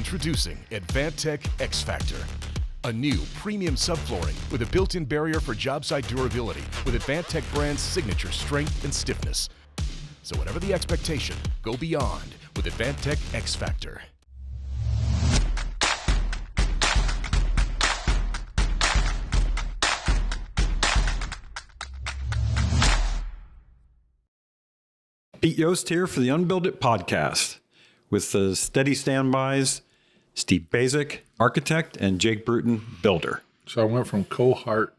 Introducing Advantech X Factor, a new premium subflooring with a built-in barrier for job site durability with Advantech brand's signature strength and stiffness. So whatever the expectation, go beyond with Advantech X Factor. Pete Yost here for the UnBuild It podcast with the steady standbys, Steve Basic, architect, and Jake Bruton, builder. So I went from cohort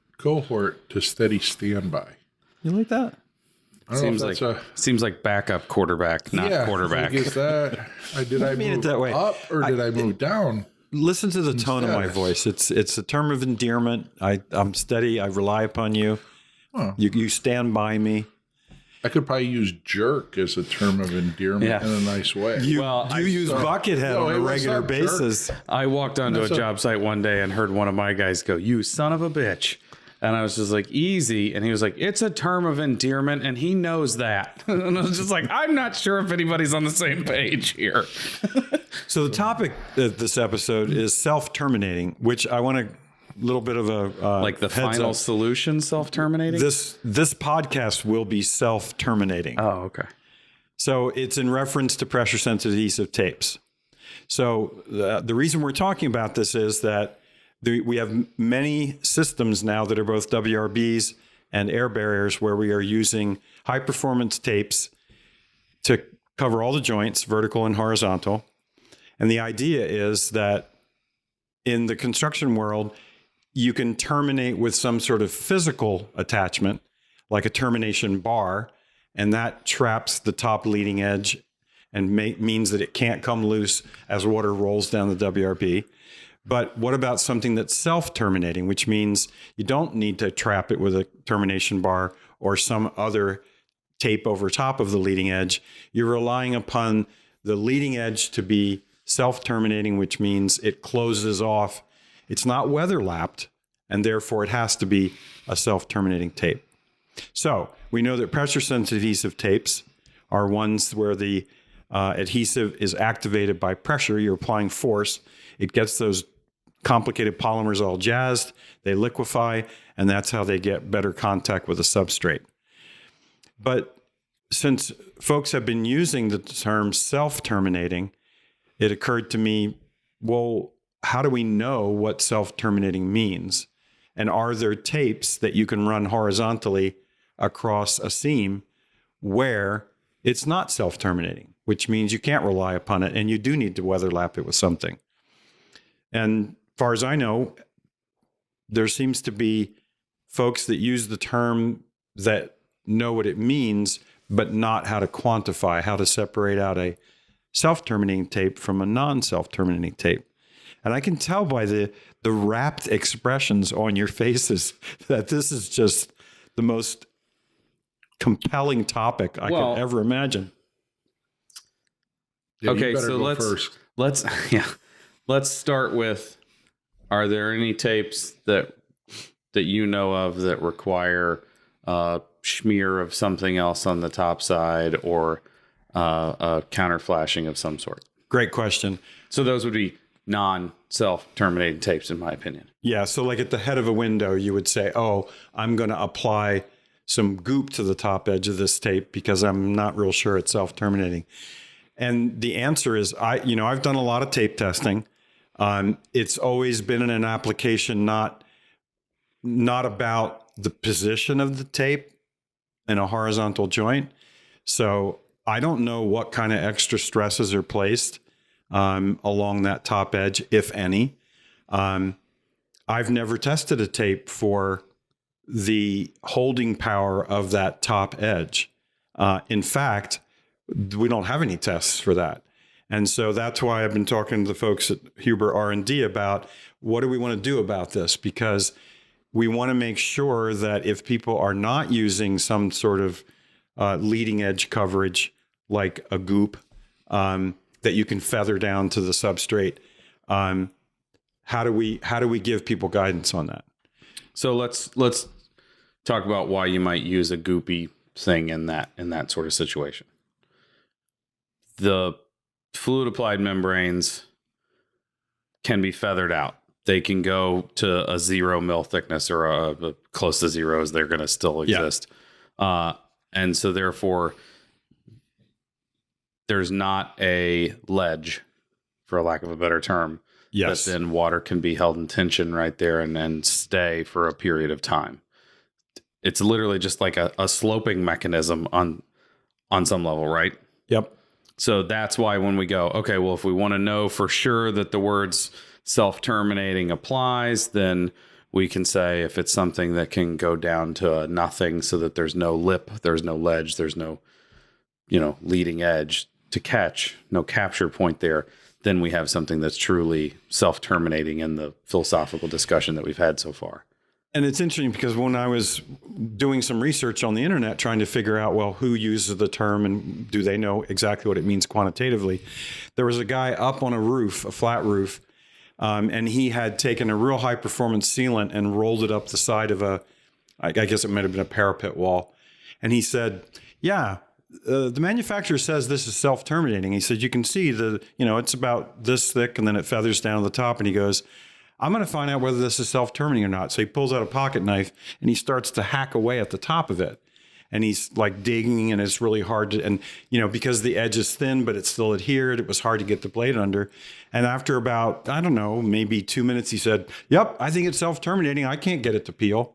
to steady standby. You like that? Seems like backup quarterback, not quarterback. Is that? Did I mean move it that way. up or did I move down? Listen to the tone of my voice. It's a term of endearment. I'm steady. I rely upon you. Huh. You stand by me. I could probably use jerk as a term of endearment in a nice way. You use Buckethead on a regular basis. I walked onto a job site one day and heard one of my guys go, "You son of a bitch." And I was just like, easy. And he was like, it's a term of endearment, and he knows that. And I was just like, I'm not sure if anybody's on the same page here. So the topic of this episode is self-terminating, which I want to little bit of a like the final solution, self-terminating. This podcast will be self-terminating. Oh, okay. So it's in reference to pressure-sensitive adhesive tapes. So the reason we're talking about this is that we have many systems now that are both WRBs and air barriers where we are using high-performance tapes to cover all the joints, vertical and horizontal. And the idea is that in the construction world, you can terminate with some sort of physical attachment, like a termination bar, and that traps the top leading edge and means that it can't come loose as water rolls down the WRB. But what about something that's self-terminating, which means you don't need to trap it with a termination bar or some other tape over top of the leading edge? You're relying upon the leading edge to be self-terminating, which means it closes off. It's not weather-lapped, and therefore it has to be a self-terminating tape. So we know that pressure-sensitive adhesive tapes are ones where the adhesive is activated by pressure. You're applying force. It gets those complicated polymers all jazzed. They liquefy, and that's how they get better contact with the substrate. But since folks have been using the term self-terminating, it occurred to me, well, how do we know what self-terminating means? And are there tapes that you can run horizontally across a seam where it's not self-terminating, which means you can't rely upon it and you do need to weatherlap it with something? And as far as I know, there seems to be folks that use the term that know what it means, but not how to quantify, how to separate out a self-terminating tape from a non-self-terminating tape. And I can tell by the rapt expressions on your faces that this is just the most compelling topic I could ever imagine. Yeah, okay, so let's start with, are there any tapes that you know of that require a smear of something else on the top side or a counter flashing of some sort? Great question. So those would be non-self-terminating tapes, in my opinion. Yeah, so like at the head of a window, you would say, oh, I'm going to apply some goop to the top edge of this tape because I'm not real sure it's self-terminating. And the answer is, I've done a lot of tape testing. It's always been in an application not about the position of the tape in a horizontal joint. So I don't know what kind of extra stresses are placed along that top edge, if any. I've never tested a tape for the holding power of that top edge. In fact, we don't have any tests for that. And so that's why I've been talking to the folks at Huber R&D about what do we want to do about this? Because we want to make sure that if people are not using some sort of leading edge coverage like a goop, that you can feather down to the substrate. How do we give people guidance on that? So let's talk about why you might use a goopy thing in that sort of situation. The fluid applied membranes can be feathered out. They can go to a 0 mil thickness, or a close to 0 as they're going to still exist. And so therefore there's not a ledge, for lack of a better term, that then water can be held in tension right there and then stay for a period of time. It's literally just like a sloping mechanism on some level, right? Yep. So that's why when we go, okay, well, if we want to know for sure that the words self-terminating applies, then we can say if it's something that can go down to nothing so that there's no lip, there's no ledge, there's no, leading edge to catch, no capture point there, then we have something that's truly self-terminating in the philosophical discussion that we've had so far. And it's interesting because when I was doing some research on the internet, trying to figure out, well, who uses the term and do they know exactly what it means quantitatively, there was a guy up on a roof, a flat roof, and he had taken a real high performance sealant and rolled it up the side of I guess it might have been a parapet wall. And he said, the manufacturer says this is self-terminating. He said, you can see it's about this thick and then it feathers down to the top. And he goes, I'm going to find out whether this is self-terminating or not. So he pulls out a pocket knife and he starts to hack away at the top of it. And he's like digging, and it's really hard to, and because the edge is thin, but it's still adhered, it was hard to get the blade under. And after about, I don't know, maybe 2 minutes, he said, yep, I think it's self-terminating. I can't get it to peel.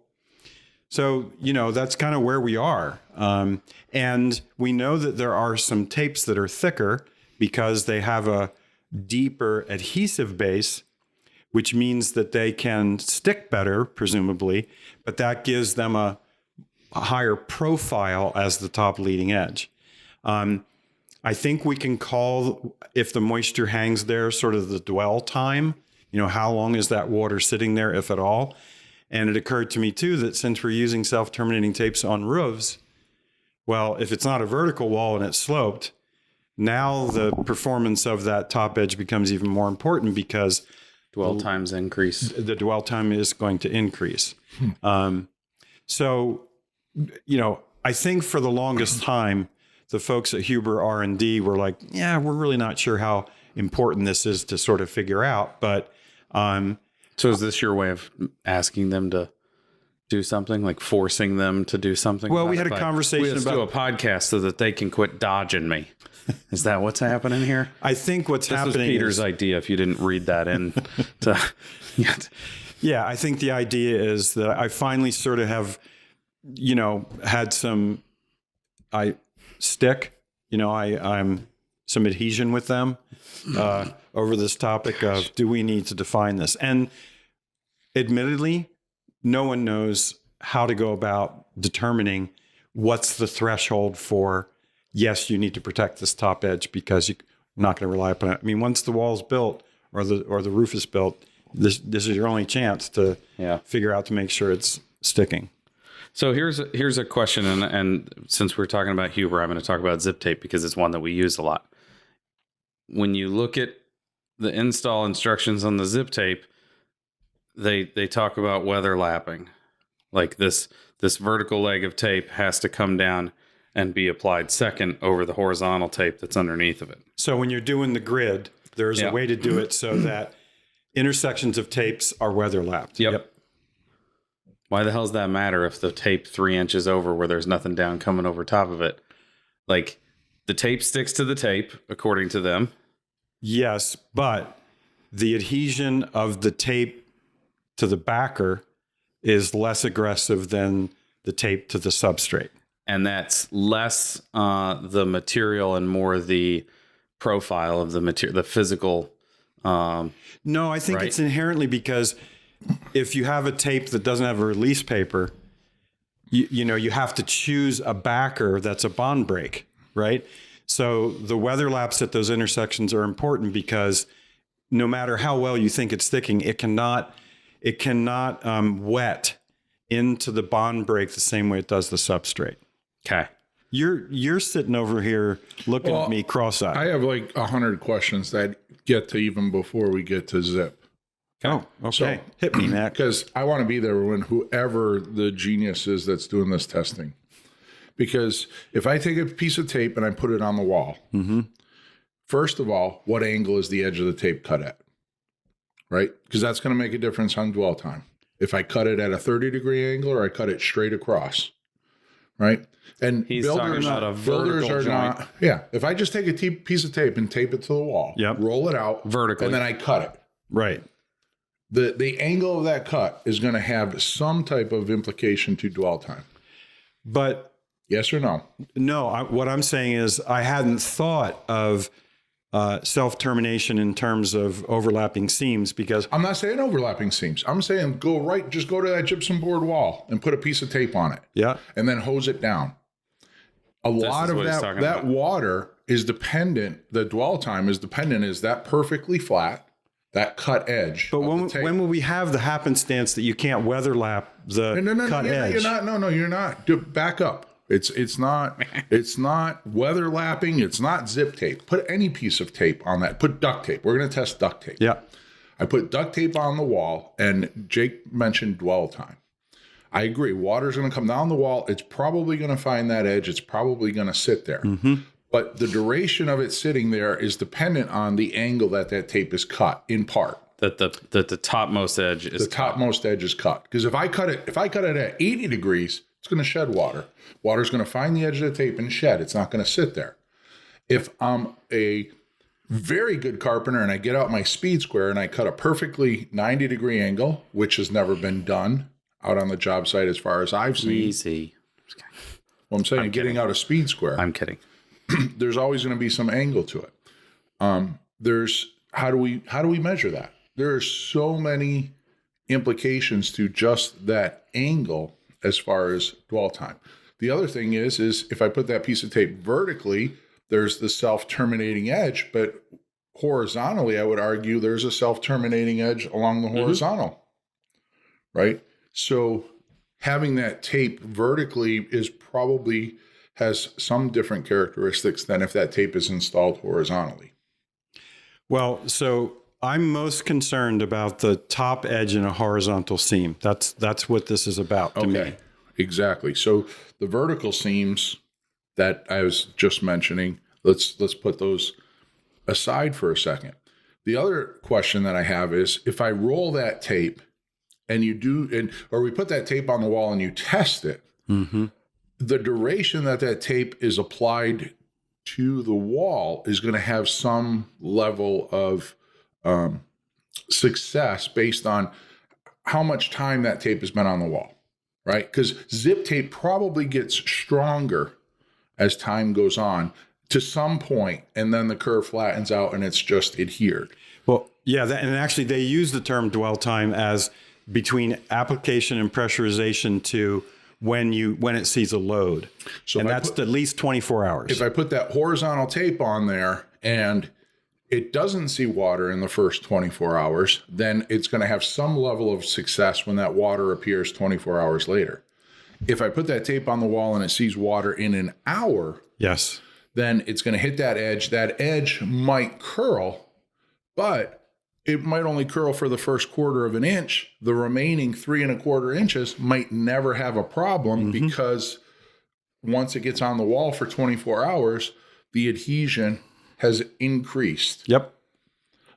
So, that's kind of where we are. And we know that there are some tapes that are thicker because they have a deeper adhesive base, which means that they can stick better, presumably, but that gives them a higher profile as the top leading edge. I think we can call, if the moisture hangs there, sort of the dwell time. How long is that water sitting there, if at all? And it occurred to me, too, that since we're using self-terminating tapes on roofs, well, if it's not a vertical wall and it's sloped, now the performance of that top edge becomes even more important because dwell times increase. The dwell time is going to increase. So, I think for the longest time, the folks at Huber R&D were like, we're really not sure how important this is to sort of figure out. But so is this your way of asking them to do something, like forcing them to do something? Well, we had a conversation let's do a podcast so that they can quit dodging me. Is that what's happening here? I think what's happening is Peter's idea, if you didn't read that in. Yeah, I think the idea is that I finally sort of have, had some, I'm some adhesion with them over this topic of, do we need to define this? And admittedly, no one knows how to go about determining what's the threshold for, yes, you need to protect this top edge because you're not going to rely upon it. I mean, once the wall's built or the roof is built, this is your only chance to figure out to make sure it's sticking. So here's a question, and since we're talking about Huber, I'm going to talk about zip tape because it's one that we use a lot. When you look at the install instructions on the zip tape, they talk about weather lapping. Like this vertical leg of tape has to come down and be applied second over the horizontal tape that's underneath of it. So when you're doing the grid, there's a way to do it so that intersections of tapes are weather lapped. Yep. Why the hell does that matter if the tape 3 inches over where there's nothing down coming over top of it? Like, the tape sticks to the tape, according to them. Yes, but the adhesion of the tape to the backer is less aggressive than the tape to the substrate. And that's less the material and more the profile of the material, the physical. No, I think it's inherently because if you have a tape that doesn't have a release paper, you have to choose a backer that's a bond break, right? So the weather laps at those intersections are important because no matter how well you think it's sticking, it cannot wet into the bond break the same way it does the substrate. Okay. You're sitting over here looking at me cross-eyed. I have like 100 questions that get to even before we get to zip. Oh, okay. So, hit me, Matt. Because I want to be there when whoever the genius is that's doing this testing. Because if I take a piece of tape and I put it on the wall, first of all, what angle is the edge of the tape cut at? right? Because that's going to make a difference on dwell time. If I cut it at a 30-degree angle or I cut it straight across, right? And He's talking about a vertical joint. not. Yeah. If I just take a piece of tape and tape it to the wall, roll it out vertically, and then I cut it. Right. The angle of that cut is going to have some type of implication to dwell time. But yes or no? No. What I'm saying is I hadn't thought of self-termination in terms of overlapping seams, because I'm not saying overlapping seams. I'm saying just go to that gypsum board wall and put a piece of tape on it. Yeah. And then hose it down. A lot of that water is dependent, the dwell time is dependent, is that perfectly flat, that cut edge. But when will we have the happenstance that you can't weatherlap the cut edge? You're not. Back up. It's not weatherlapping. It's not zip tape. Put any piece of tape on that. Put duct tape. We're going to test duct tape. Yeah. I put duct tape on the wall, and Jake mentioned dwell time. I agree. Water's going to come down the wall. It's probably going to find that edge. It's probably going to sit there. Mm-hmm. But the duration of it sitting there is dependent on the angle that tape is cut, in part. That the topmost edge is topmost edge is cut. Because if I cut it at 80 degrees, it's going to shed water. Water's going to find the edge of the tape and shed. It's not going to sit there. If I'm a very good carpenter and I get out my speed square and I cut a perfectly 90-degree angle, which has never been done out on the job site as far as I've seen. Easy. Well, I'm saying getting out a speed square. I'm kidding. There's always going to be some angle to it. There's how do we measure that? There are so many implications to just that angle as far as dwell time. The other thing is if I put that piece of tape vertically, there's the self-terminating edge, but horizontally, I would argue there's a self-terminating edge along the horizontal, right? So having that tape vertically has some different characteristics than if that tape is installed horizontally. Well, so I'm most concerned about the top edge in a horizontal seam. That's what this is about to me. Exactly. So the vertical seams that I was just mentioning, let's put those aside for a second. The other question that I have is if I roll that tape and or we put that tape on the wall and you test it, the duration that tape is applied to the wall is going to have some level of success based on how much time that tape has been on the wall, right? Because zip tape probably gets stronger as time goes on to some point, and then the curve flattens out and it's just adhered. Well, yeah, and actually they use the term dwell time as between application and pressurization to when it sees a load. So and that's at least 24 hours. If I put that horizontal tape on there and it doesn't see water in the first 24 hours, then it's going to have some level of success when that water appears 24 hours later. If I put that tape on the wall and it sees water in an hour, yes, then it's going to hit that edge. That edge might curl, but it might only curl for the first quarter of an inch. The remaining 3 1/4 inches might never have a problem because once it gets on the wall for 24 hours, the adhesion has increased. Yep.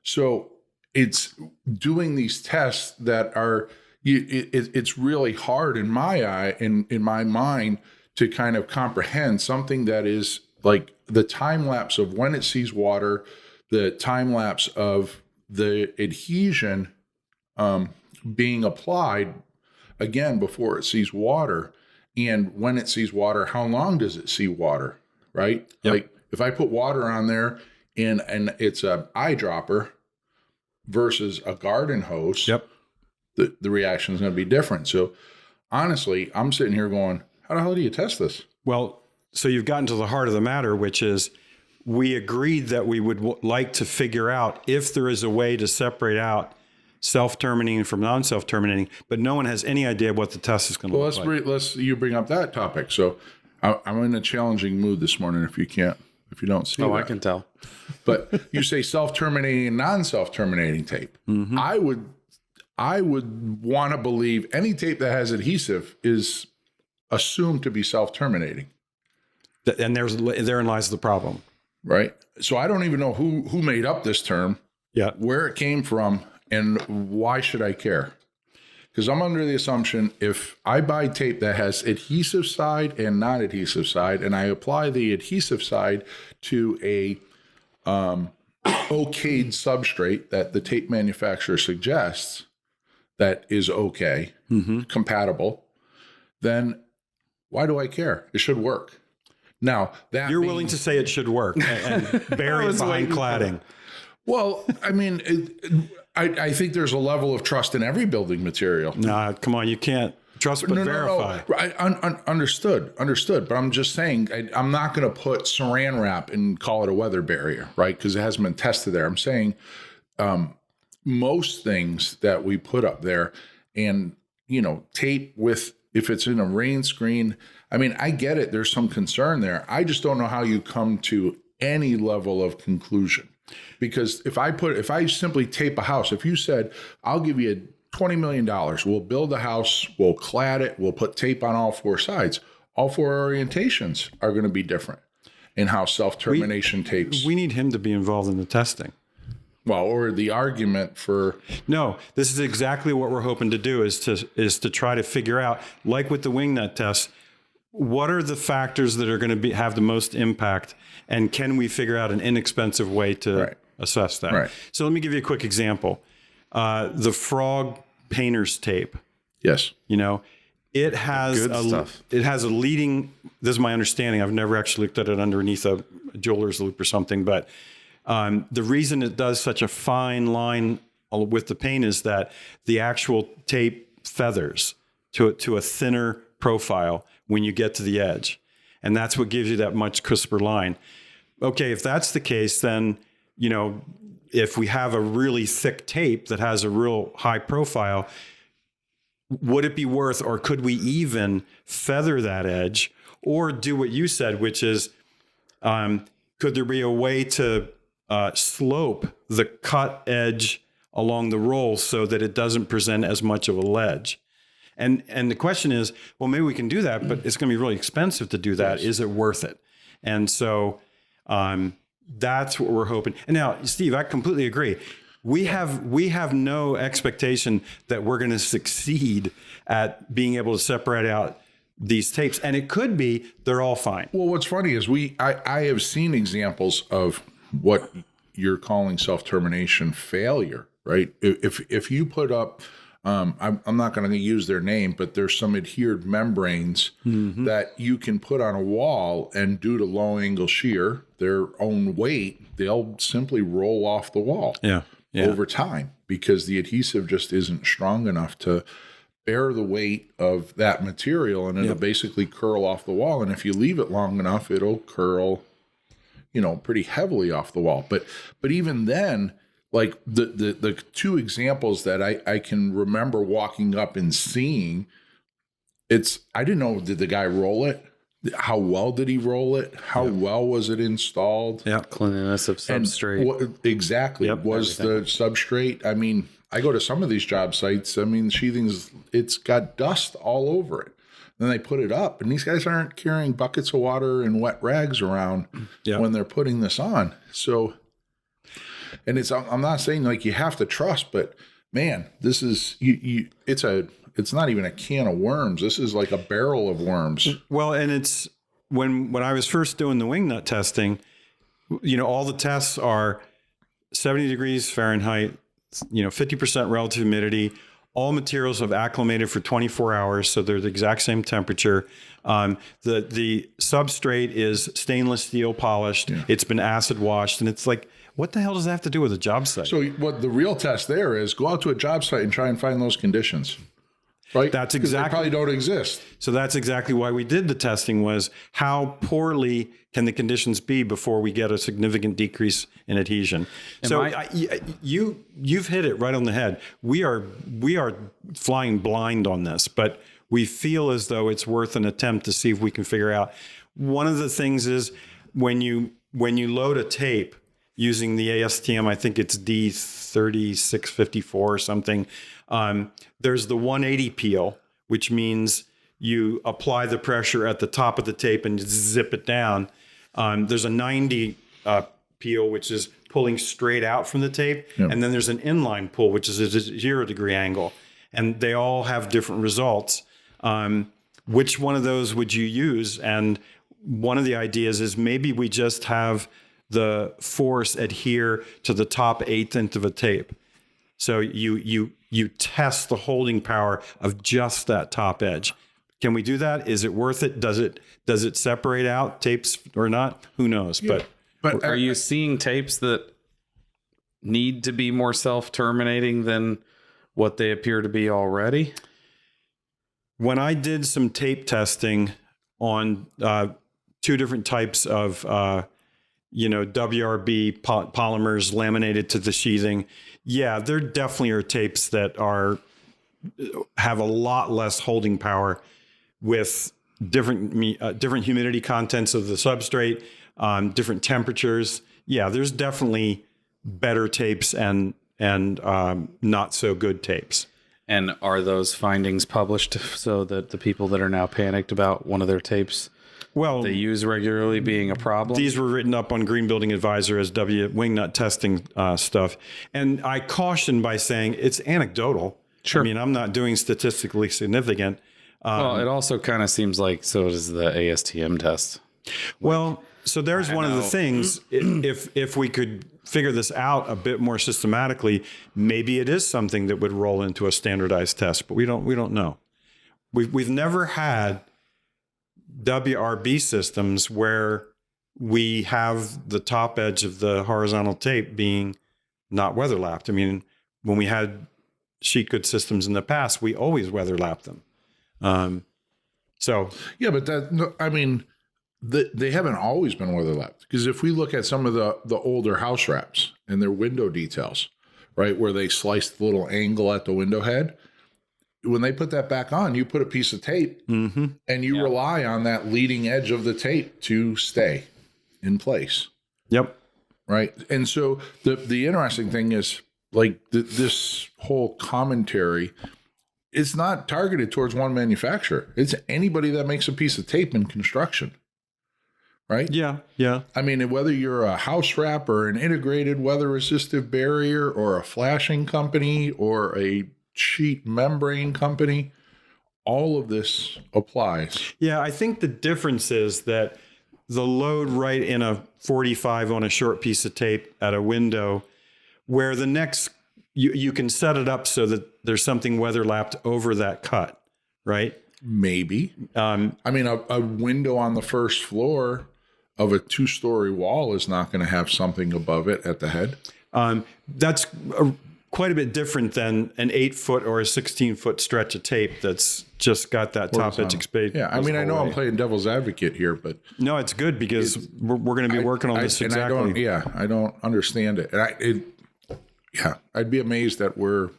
So it's doing these tests that are, it's really hard in my mind to kind of comprehend something that is like the time lapse of when it sees water, the time lapse of the adhesion being applied again before it sees water, and when it sees water, how long does it see water, right? Yep. Like if I put water on there and it's a eyedropper versus a garden hose, the reaction is going to be different. So honestly, I'm sitting here going, how the hell do you test this? Well, so you've gotten to the heart of the matter, which is we agreed that we would like to figure out if there is a way to separate out self-terminating from non-self-terminating, but no one has any idea what the test is going to look like. You bring up that topic. So I'm in a challenging mood this morning if you don't see that. I can tell. But you say self-terminating and non-self-terminating tape. I would want to believe any tape that has adhesive is assumed to be self-terminating. And therein lies the problem. Right. So I don't even know who made up this term, where it came from, And why should I care? Because I'm under the assumption if I buy tape that has adhesive side and non-adhesive side, and I apply the adhesive side to a okayed substrate that the tape manufacturer suggests that is okay, compatible, then why do I care? It should work. Now, that You're willing to say it should work and bury it behind cladding. Well, I mean, I think there's a level of trust in every building material. Nah, come on, you can't trust but verify. No. Understood. But I'm just saying, I'm not going to put saran wrap and call it a weather barrier, right? Because it hasn't been tested there. I'm saying most things that we put up there, and tape with, if it's in a rain screen, I mean, I get it. There's some concern there. I just don't know how you come to any level of conclusion. Because if I simply tape a house, if you said, I'll give you $20 million, we'll build a house, we'll clad it, we'll put tape on all four sides, all four orientations are going to be different in how self-termination tapes. We need him to be involved in the testing. Well, or the argument for. No, this is exactly what we're hoping to do is to try to figure out, like with the Wingnut test, what are the factors that are going to have the most impact, and can we figure out an inexpensive way to assess that? Right. So let me give you a quick example. The Frog painter's tape. Yes. It has it has a leading. This is my understanding. I've never actually looked at it underneath a jeweler's loop or something, but the reason it does such a fine line with the paint is that the actual tape feathers to a thinner profile when you get to the edge. And that's what gives you that much crisper line. Okay, if that's the case, then, if we have a really thick tape that has a real high profile, would it be worth, or could we even feather that edge, or do what you said, which is, could there be a way to slope the cut edge along the roll so that it doesn't present as much of a ledge? And the question is, well, maybe we can do that, but it's going to be really expensive to do that. Yes. Is it worth it? And so that's what we're hoping. And now, Steve, I completely agree. We have no expectation that we're going to succeed at being able to separate out these tapes. And it could be they're all fine. Well, what's funny is I have seen examples of what you're calling self-termination failure, right? If you put up, I'm not going to use their name, but there's some adhered membranes that you can put on a wall, and due to low angle shear, their own weight, they'll simply roll off the wall over time because the adhesive just isn't strong enough to bear the weight of that material, and it'll basically curl off the wall. And if you leave it long enough, it'll curl, pretty heavily off the wall. But even then, like the two examples that I can remember walking up and seeing, I didn't know, did the guy roll it? How well did he roll it? How well was it installed? Yeah, cleanliness of substrate. Exactly. Was the substrate? I mean, I go to some of these job sites. I mean, sheathing's, it's got dust all over it. Then they put it up, and these guys aren't carrying buckets of water and wet rags around when they're putting this on. So, and I'm not saying like you have to trust, but man, this is it's not even a can of worms. This is like a barrel of worms. Well, and it's when I was first doing the Wingnut testing, all the tests are 70 degrees Fahrenheit, 50% relative humidity. All materials have acclimated for 24 hours, so they're the exact same temperature. The substrate is stainless steel polished. Yeah. It's been acid washed, and it's like, what the hell does that have to do with a job site? So what the real test there is, go out to a job site and try and find those conditions. Right? That's exactly. They probably don't exist. So that's exactly why we did the testing, was how poorly can the conditions be before we get a significant decrease in adhesion. You've hit it right on the head. We are flying blind on this, but we feel as though it's worth an attempt to see if we can figure out. One of the things is when you load a tape using the ASTM, I think it's D3654 or something. There's the 180 peel, which means you apply the pressure at the top of the tape and zip it down. There's a 90 peel, which is pulling straight out from the tape. Yep. And then there's an inline pull, which is a 0 degree angle. And they all have different results. Which one of those would you use? And one of the ideas is maybe we just have the force adhere to the top 1/8 of a tape. So you test the holding power of just that top edge. Can we do that? Is it worth it? Does it separate out tapes or not? Who knows? Yeah. But Are you seeing tapes that need to be more self-terminating than what they appear to be already? When I did some tape testing on 2 different types of WRB polymers laminated to the sheathing, yeah, there definitely are tapes that have a lot less holding power with different humidity contents of the substrate, different temperatures. Yeah, there's definitely better tapes and not so good tapes. And are those findings published so that the people that are now panicked about one of their tapes they use regularly being a problem? These were written up on Green Building Advisor as Wingnut Testing stuff. And I caution by saying it's anecdotal. Sure. I mean, I'm not doing statistically significant. Well, it also kind of seems like so does the ASTM test. Well, so there's one of the things. If we could figure this out a bit more systematically, maybe it is something that would roll into a standardized test. But we don't know. We've never had WRB systems where we have the top edge of the horizontal tape being not weather lapped. I mean, when we had sheet good systems in the past, we always weather lapped them. Yeah, but they haven't always been weather lapped, because if we look at some of the older house wraps and their window details, right, where they sliced the little angle at the window head, when they put that back on, you put a piece of tape and you rely on that leading edge of the tape to stay in place. Yep. Right. And so the interesting thing is, like, this whole commentary, it's not targeted towards one manufacturer. It's anybody that makes a piece of tape in construction. Right? Yeah. Yeah. I mean, whether you're a house wrap or an integrated weather resistive barrier or a flashing company or a sheet membrane company, all of this applies. Yeah. I think the difference is that the load right in a 45 on a short piece of tape at a window, where the next, you can set it up so that there's something weather lapped over that cut, right? Maybe. I mean, a window on the first floor of a 2-story wall is not going to have something above it at the head. That's quite a bit different than an 8-foot or a 16-foot stretch of tape that's just got that top edge exposed. Yeah, I mean, I know I'm playing devil's advocate here, but no, it's good because we're going to be working on this exactly. I don't understand it. And I'd be amazed at where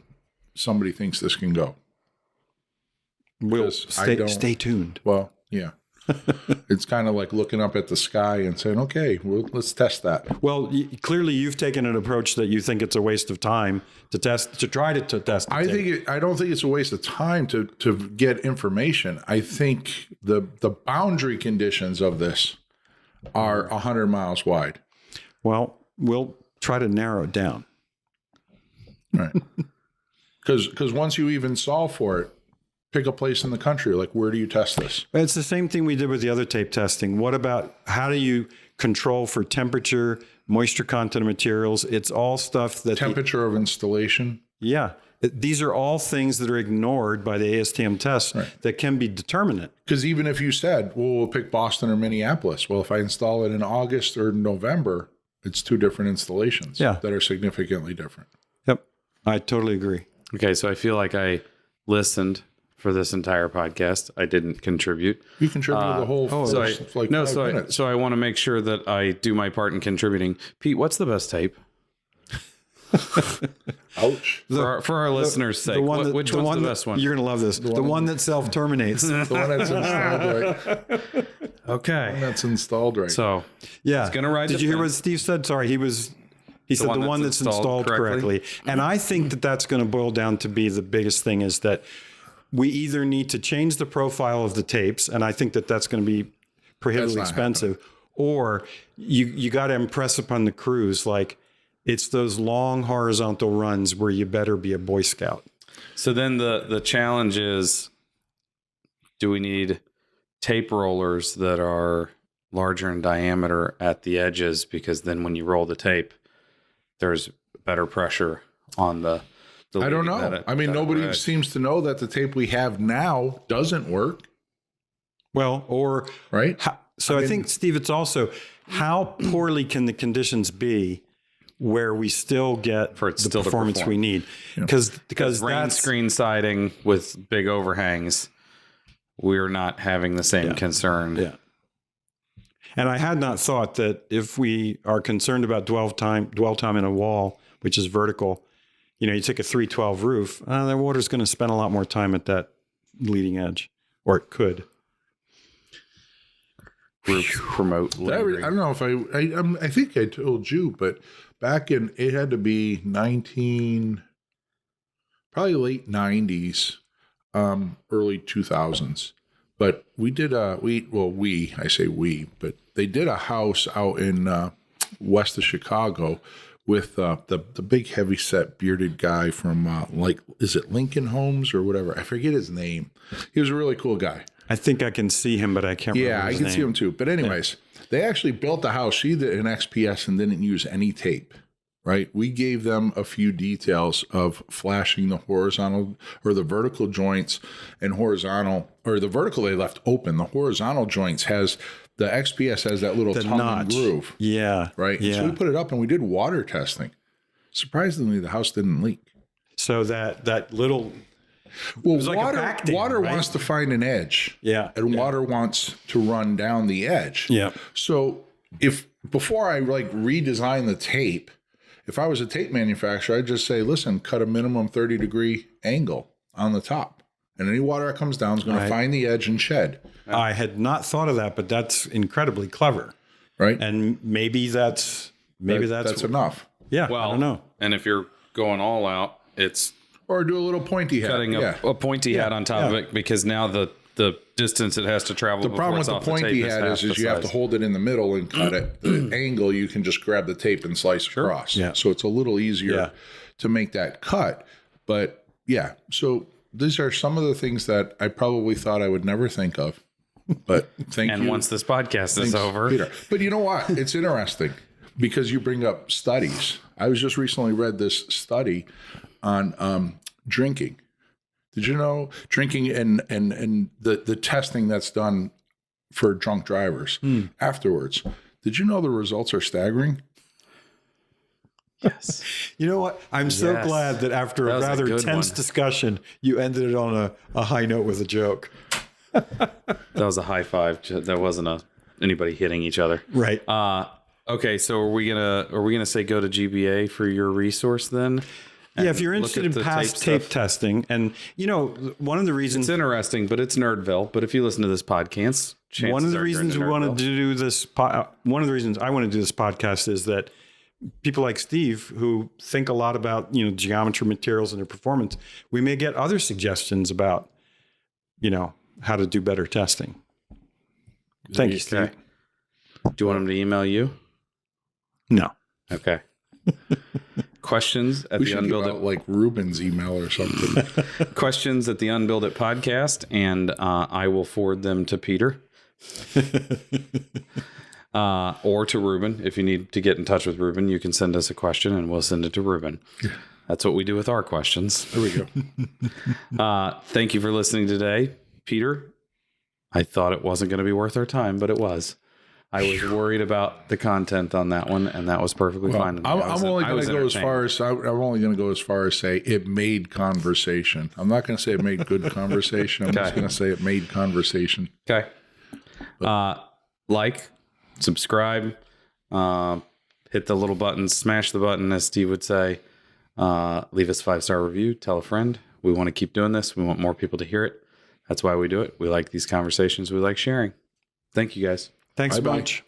somebody thinks this can go. We'll stay tuned. Well, yeah. It's kind of like looking up at the sky and saying, okay, let's test that. Well, clearly you've taken an approach that you think it's a waste of time to try to test. I don't think it's a waste of time to get information. I think the boundary conditions of this are 100 miles wide. Well, we'll try to narrow it down. Right. Because once you even solve for it, pick a place in the country. Like, where do you test this? It's the same thing we did with the other tape testing. What about, how do you control for temperature, moisture content of materials? It's all stuff that... Temperature of installation. Yeah. These are all things that are ignored by the ASTM tests that can be determinate. Because even if you said, well, we'll pick Boston or Minneapolis. Well, if I install it in August or November, it's 2 different installations that are significantly different. Yep. I totally agree. Okay, so I feel like I listened for this entire podcast. I didn't contribute. You contributed the whole first, like 5 minutes. So I want to make sure that I do my part in contributing. Pete, what's the best tape? Ouch. For our listeners' sake, which one's the best one? You're going to love this. The one that self-terminates. The one that's installed right. Okay. The one that's installed right. So, yeah. It's going to ride. Did you hear what Steve said? Sorry, he said the one that's installed correctly. And I think that's going to boil down to be the biggest thing, is that we either need to change the profile of the tapes, and I think that's going to be prohibitively expensive, or you got to impress upon the crews, like, It's those long horizontal runs where you better be a Boy Scout. So then the challenge is, do we need tape rollers that are larger in diameter at the edges? Because then when you roll the tape, there's better pressure on the I don't know. I mean, nobody seems to know that the tape we have now doesn't work. Well, or right. I think, Steve, it's also how poorly can the conditions be where we still get the performance we need? Because rain screen siding with big overhangs, we're not having the same concern. Yeah. And I had not thought that if we are concerned about dwell time in a wall, which is vertical, you take a 312 roof, the water's going to spend a lot more time at that leading edge, or it could. Roofs promote lingering. I don't know if I think I told you, but back in, it had to be probably late 90s, early 2000s. But we did but they did a house out in west of Chicago with the big heavy set bearded guy from is it Lincoln Homes or whatever? I forget his name. He was a really cool guy. I think I can see him, but I can't remember his name. Yeah, I can see him too. But anyways, they actually built the house. She did an XPS and didn't use any tape, right? We gave them a few details of flashing the horizontal or the vertical joints and horizontal, or the vertical they left open. The horizontal joints the XPS has that little tongue and groove. Yeah. Right? Yeah. So we put it up and we did water testing. Surprisingly, the house didn't leak. So that little... Well, like water wants to find an edge. Yeah. And water wants to run down the edge. Yeah. So before I redesign the tape, if I was a tape manufacturer, I'd just say, listen, cut a minimum 30-degree angle on the top. And any water that comes down is going to find the edge and shed. I had not thought of that, but that's incredibly clever. Right. And maybe that's enough. Yeah. Well, I don't know. And if you're going all out, it's... Or do a little pointy hat. Cutting a pointy hat on top of it, because now the distance it has to travel. The problem with the pointy hat is you have to hold it in the middle and cut it. The angle, you can just grab the tape and slice across. Yeah. So it's a little easier to make that cut. But yeah, so these are some of the things that I probably thought I would never think of. But thank you. And once this podcast is over. Peter. But you know what? It's interesting because you bring up studies. I was just recently read this study on drinking. Did you know drinking and the testing that's done for drunk drivers afterwards? Did you know the results are staggering? Yes. You know what? I'm so glad that after a rather tense discussion, you ended it on a high note with a joke. That was a high five. That wasn't anybody hitting each other. Right. Okay. So are we gonna say go to GBA for your resource then? Yeah, if you're interested in past tape testing, and one of the reasons it's interesting, but it's Nerdville. But if you listen to this podcast, one of the reasons we wanted to do this, one of the reasons I want to do this podcast is that people like Steve, who think a lot about geometry, materials, and their performance, we may get other suggestions about how to do better testing. Thank you, Steve. Do you want them to email you? No. Okay. Questions at the UnBuild like Ruben's email or something. Questions at the UnBuild It podcast, and I will forward them to Peter or to Ruben. If you need to get in touch with Ruben, you can send us a question and we'll send it to Ruben. That's what we do with our questions. There we go. Thank you for listening today, Peter. I thought it wasn't going to be worth our time, but it was. I was worried about the content on that one, and that was perfectly fine. I'm only going to go as far as I'm only going to go as far as say it made conversation. I'm not going to say it made good conversation. I'm just going to say it made conversation. Okay. Like, subscribe, hit the little button, smash the button, as Steve would say. Leave us a 5-star review. Tell a friend. We want to keep doing this. We want more people to hear it. That's why we do it. We like these conversations. We like sharing. Thank you, guys. Thanks Bye-bye. much.